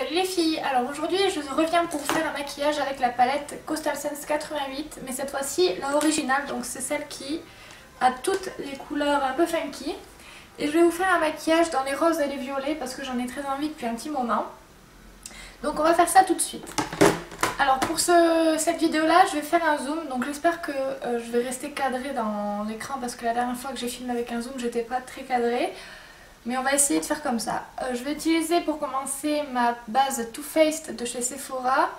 Salut les filles, alors aujourd'hui je reviens pour vous faire un maquillage avec la palette Coastal Scents 88, mais cette fois-ci la originale, donc c'est celle qui a toutes les couleurs un peu funky. Et je vais vous faire un maquillage dans les roses et les violets parce que j'en ai très envie depuis un petit moment. Donc on va faire ça tout de suite. Alors pour cette vidéo là je vais faire un zoom, donc j'espère que je vais rester cadrée dans l'écran parce que la dernière fois que j'ai filmé avec un zoom j'étais pas très cadrée. Mais on va essayer de faire comme ça. Je vais utiliser pour commencer ma base Too Faced de chez Sephora,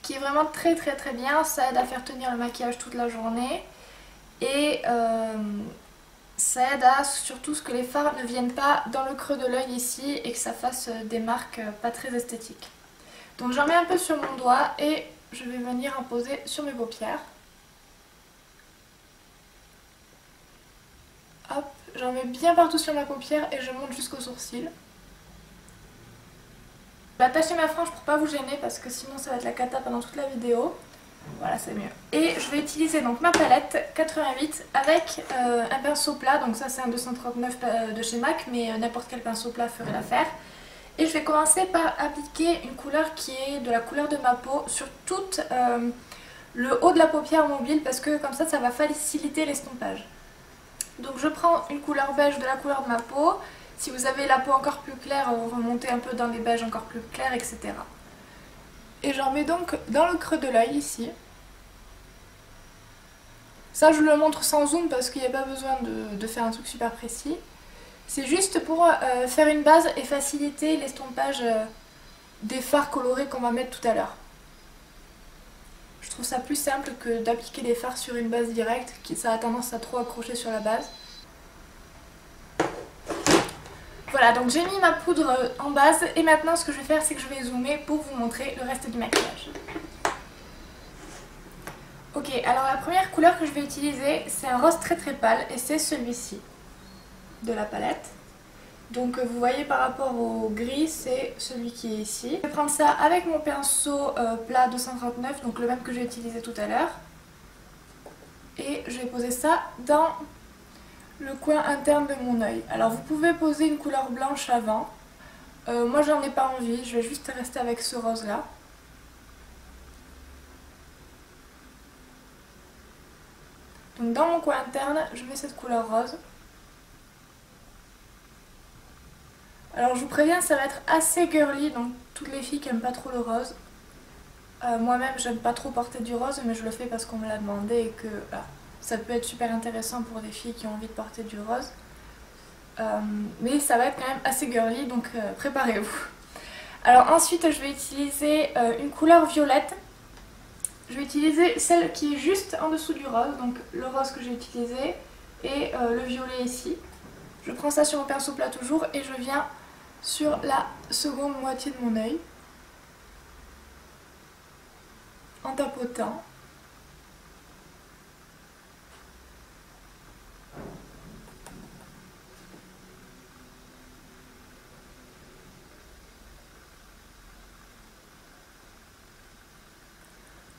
qui est vraiment très bien. Ça aide à faire tenir le maquillage toute la journée. Et ça aide à surtout ce que les fards ne viennent pas dans le creux de l'œil ici et que ça fasse des marques pas très esthétiques. Donc j'en mets un peu sur mon doigt et je vais venir en poser sur mes paupières. Hop, j'en mets bien partout sur ma paupière et je monte jusqu'au sourcil. Je vais attacher ma frange pour pas vous gêner parce que sinon ça va être la cata pendant toute la vidéo. Voilà, c'est mieux. Et je vais utiliser donc ma palette 88 avec un pinceau plat. Donc ça c'est un 239 de chez MAC, mais n'importe quel pinceau plat ferait l'affaire. Et je vais commencer par appliquer une couleur qui est de la couleur de ma peau sur tout le haut de la paupière mobile parce que comme ça va faciliter l'estompage. Donc je prends une couleur beige de la couleur de ma peau. Si vous avez la peau encore plus claire, remontez un peu dans des beiges encore plus clairs, etc. Et j'en mets donc dans le creux de l'œil ici. Ça je le montre sans zoom parce qu'il n'y a pas besoin de faire un truc super précis. C'est juste pour faire une base et faciliter l'estompage des fards colorés qu'on va mettre tout à l'heure. Je trouve ça plus simple que d'appliquer les fards sur une base directe, ça a tendance à trop accrocher sur la base. Voilà, donc j'ai mis ma poudre en base et maintenant ce que je vais faire c'est que je vais zoomer pour vous montrer le reste du maquillage. Ok, alors la première couleur que je vais utiliser c'est un rose très pâle et c'est celui-ci de la palette. Donc vous voyez par rapport au gris c'est celui qui est ici. Je vais prendre ça avec mon pinceau plat 239, donc le même que j'ai utilisé tout à l'heure. Et je vais poser ça dans le coin interne de mon œil. Alors vous pouvez poser une couleur blanche avant. Moi j'en ai pas envie, je vais juste rester avec ce rose là. Donc dans mon coin interne je mets cette couleur rose. Alors je vous préviens, ça va être assez girly, donc toutes les filles qui n'aiment pas trop le rose. Moi-même j'aime pas trop porter du rose, mais je le fais parce qu'on me l'a demandé et que ça peut être super intéressant pour des filles qui ont envie de porter du rose. Mais ça va être quand même assez girly, donc préparez-vous. Alors ensuite je vais utiliser une couleur violette. Je vais utiliser celle qui est juste en dessous du rose, donc le rose que j'ai utilisé et le violet ici. Je prends ça sur mon pinceau plat toujours et je viens sur la seconde moitié de mon œil en tapotant.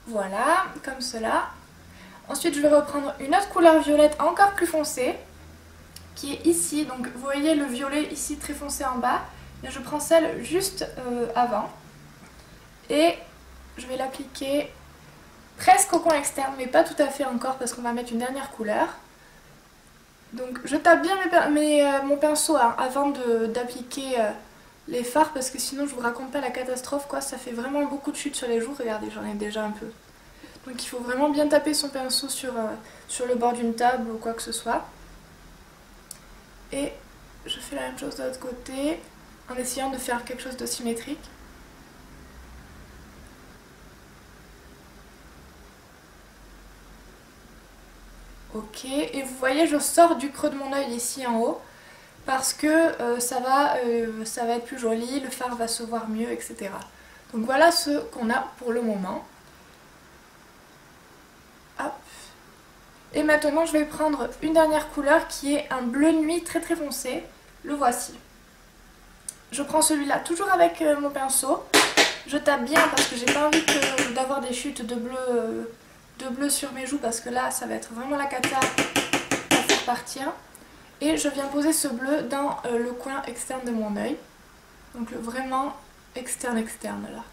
Voilà, comme cela. Ensuite je vais reprendre une autre couleur violette encore plus foncée qui est ici, donc vous voyez le violet ici très foncé en bas, et je prends celle juste avant et je vais l'appliquer presque au coin externe mais pas tout à fait encore parce qu'on va mettre une dernière couleur. Donc je tape bien mon pinceau avant d'appliquer les fards parce que sinon je vous raconte pas la catastrophe quoi, ça fait vraiment beaucoup de chutes sur les joues, regardez j'en ai déjà un peu. Donc il faut vraiment bien taper son pinceau sur le bord d'une table ou quoi que ce soit. Et je fais la même chose de l'autre côté en essayant de faire quelque chose de symétrique. Ok, et vous voyez je sors du creux de mon œil ici en haut parce que ça va être plus joli, le fard va se voir mieux, etc. Donc voilà ce qu'on a pour le moment. Hop. Et maintenant je vais prendre une dernière couleur qui est un bleu nuit très foncé. Le voici. Je prends celui-là toujours avec mon pinceau. Je tape bien parce que j'ai pas envie d'avoir des chutes de bleu sur mes joues parce que là ça va être vraiment la cata à faire partir. Et je viens poser ce bleu dans le coin externe de mon œil. Donc vraiment externe là.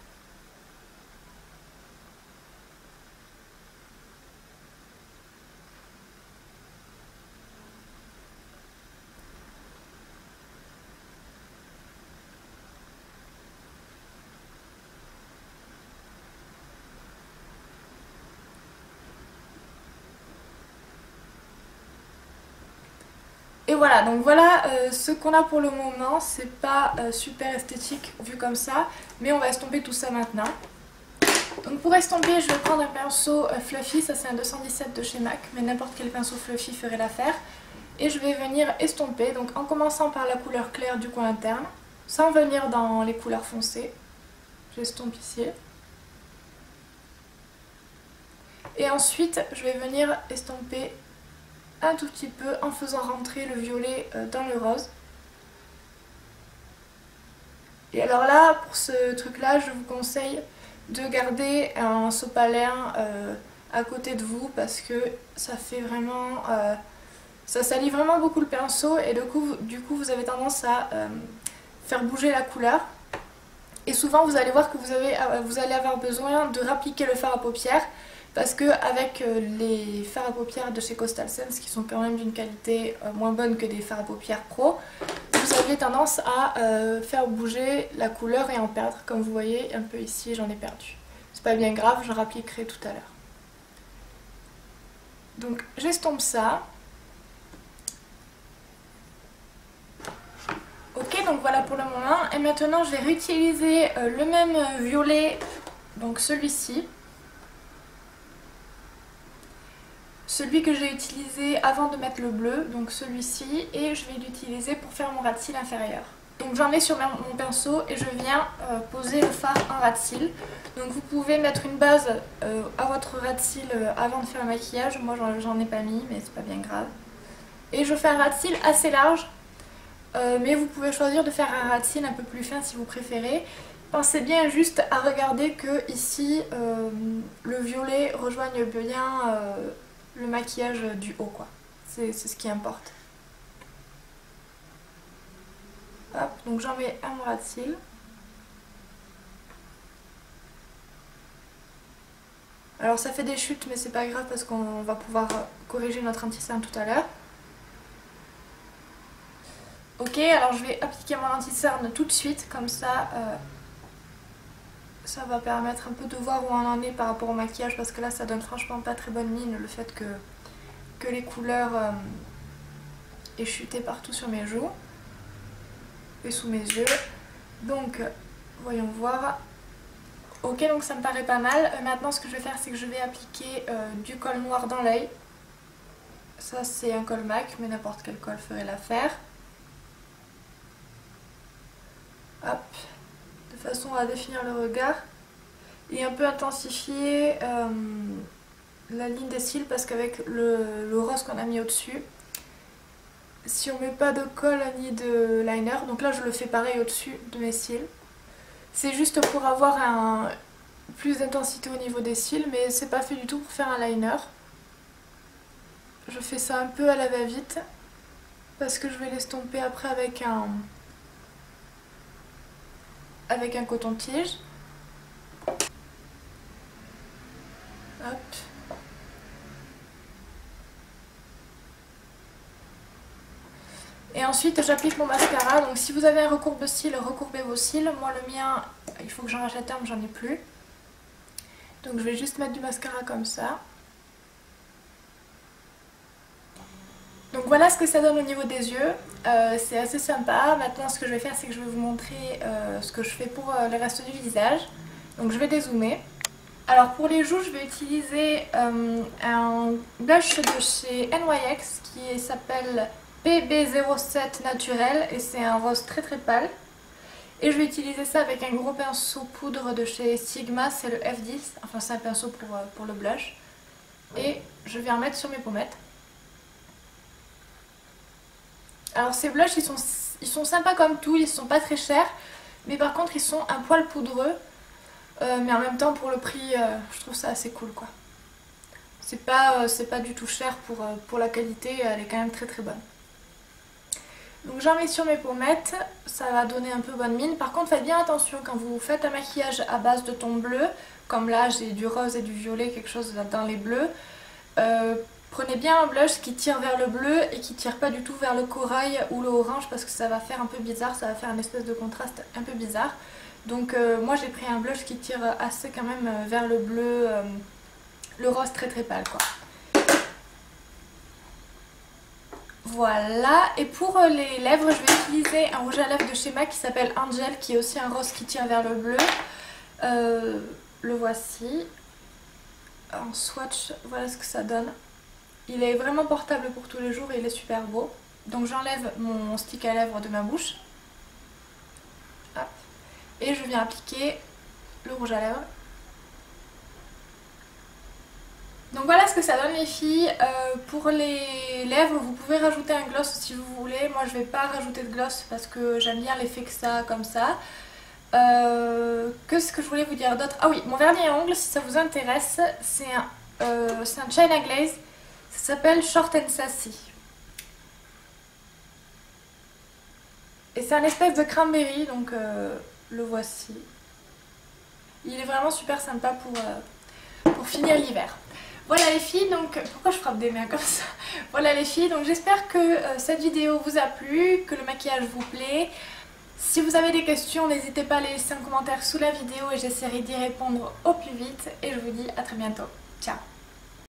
Et voilà, donc voilà ce qu'on a pour le moment. C'est pas super esthétique vu comme ça, mais on va estomper tout ça maintenant. Donc pour estomper, je vais prendre un pinceau fluffy, ça c'est un 217 de chez MAC, mais n'importe quel pinceau fluffy ferait l'affaire. Et je vais venir estomper, donc en commençant par la couleur claire du coin interne, sans venir dans les couleurs foncées. J'estompe ici. Et ensuite, je vais venir estomper un tout petit peu en faisant rentrer le violet dans le rose. Et alors là, pour ce truc là, je vous conseille de garder un sopalin à côté de vous parce que ça fait vraiment... ça salit vraiment beaucoup le pinceau et du coup vous avez tendance à faire bouger la couleur. Et souvent vous allez voir que vous allez avoir besoin de rappliquer le fard à paupières parce que avec les fards à paupières de chez Coastal Scents qui sont quand même d'une qualité moins bonne que des fards à paupières pro, vous avez tendance à faire bouger la couleur et en perdre. Comme vous voyez un peu ici, j'en ai perdu. C'est pas bien grave, je rappliquerai tout à l'heure. Donc j'estompe ça. Ok, donc voilà pour le moment. Et maintenant je vais réutiliser le même violet, donc celui-ci. Celui que j'ai utilisé avant de mettre le bleu, donc celui-ci, et je vais l'utiliser pour faire mon ras de cils inférieur. Donc j'en ai sur mon pinceau et je viens poser le fard en ras de cils. Donc vous pouvez mettre une base à votre ras de cils avant de faire le maquillage. Moi j'en ai pas mis, mais c'est pas bien grave. Et je fais un ras de cils assez large, mais vous pouvez choisir de faire un ras de cils un peu plus fin si vous préférez. Pensez bien juste à regarder que ici le violet rejoigne bien le maquillage du haut, quoi. C'est ce qui importe. Hop, donc j'en mets un ras de cils. Alors ça fait des chutes mais c'est pas grave parce qu'on va pouvoir corriger notre anti-cerne tout à l'heure. Ok, alors je vais appliquer mon anti-cerne tout de suite, comme ça ça va permettre un peu de voir où on en est par rapport au maquillage parce que là ça donne franchement pas très bonne mine le fait que les couleurs aient chuté partout sur mes joues et sous mes yeux. Donc voyons voir. Ok, donc ça me paraît pas mal. Maintenant ce que je vais faire c'est que je vais appliquer du col noir dans l'œil. Ça c'est un col MAC mais n'importe quel col ferait l'affaire. Hop, de façon à définir le regard et un peu intensifier la ligne des cils parce qu'avec le rose qu'on a mis au dessus, si on met pas de colle ni de liner, donc là je le fais pareil au dessus de mes cils, c'est juste pour avoir plus d'intensité au niveau des cils, mais c'est pas fait du tout pour faire un liner. Je fais ça un peu à la va-vite parce que je vais l'estomper après avec un coton-tige. Hop. Et ensuite j'applique mon mascara. Donc si vous avez un recourbe-cils, recourbez vos cils. Moi le mien, il faut que j'en rachète un mais j'en ai plus. Donc je vais juste mettre du mascara comme ça. Donc voilà ce que ça donne au niveau des yeux. C'est assez sympa. Maintenant ce que je vais faire c'est que je vais vous montrer ce que je fais pour le reste du visage. Donc je vais dézoomer. Alors pour les joues je vais utiliser un blush de chez NYX qui s'appelle PB07 naturel et c'est un rose très très pâle. Et je vais utiliser ça avec un gros pinceau poudre de chez Sigma, c'est le F10, enfin c'est un pinceau pour le blush. Et je vais en mettre sur mes pommettes. Alors ces blushs ils sont sympas comme tout, ils sont pas très chers, mais par contre ils sont un poil poudreux. Mais en même temps pour le prix je trouve ça assez cool quoi. C'est pas du tout cher pour la qualité, elle est quand même très très bonne. Donc j'en mets sur mes pommettes, ça va donner un peu bonne mine. Par contre faites bien attention quand vous faites un maquillage à base de ton bleu, comme là j'ai du rose et du violet, quelque chose dans les bleus. Prenez bien un blush qui tire vers le bleu et qui tire pas du tout vers le corail ou le orange parce que ça va faire un peu bizarre, ça va faire une espèce de contraste un peu bizarre. Donc moi j'ai pris un blush qui tire assez quand même vers le bleu, le rose très très pâle quoi. Voilà, et pour les lèvres, je vais utiliser un rouge à lèvres de chez MAC qui s'appelle Angel, qui est aussi un rose qui tire vers le bleu. Le voici. En swatch, voilà ce que ça donne. Il est vraiment portable pour tous les jours et il est super beau. Donc j'enlève mon stick à lèvres de ma bouche. Hop. Et je viens appliquer le rouge à lèvres. Donc voilà ce que ça donne les filles. Pour les lèvres, vous pouvez rajouter un gloss si vous voulez. Moi je vais pas rajouter de gloss parce que j'aime bien l'effet que ça a comme ça. Qu'est-ce que je voulais vous dire d'autre? Ah oui, mon vernis à ongles, si ça vous intéresse, c'est un China Glaze. Ça s'appelle Short and Sassy. Et c'est un espèce de cranberry, donc le voici. Il est vraiment super sympa pour finir l'hiver. Voilà les filles, donc pourquoi je frappe des mains comme ça? Voilà les filles, donc j'espère que cette vidéo vous a plu, que le maquillage vous plaît. Si vous avez des questions, n'hésitez pas à les laisser en commentaire sous la vidéo et j'essaierai d'y répondre au plus vite. Et je vous dis à très bientôt. Ciao!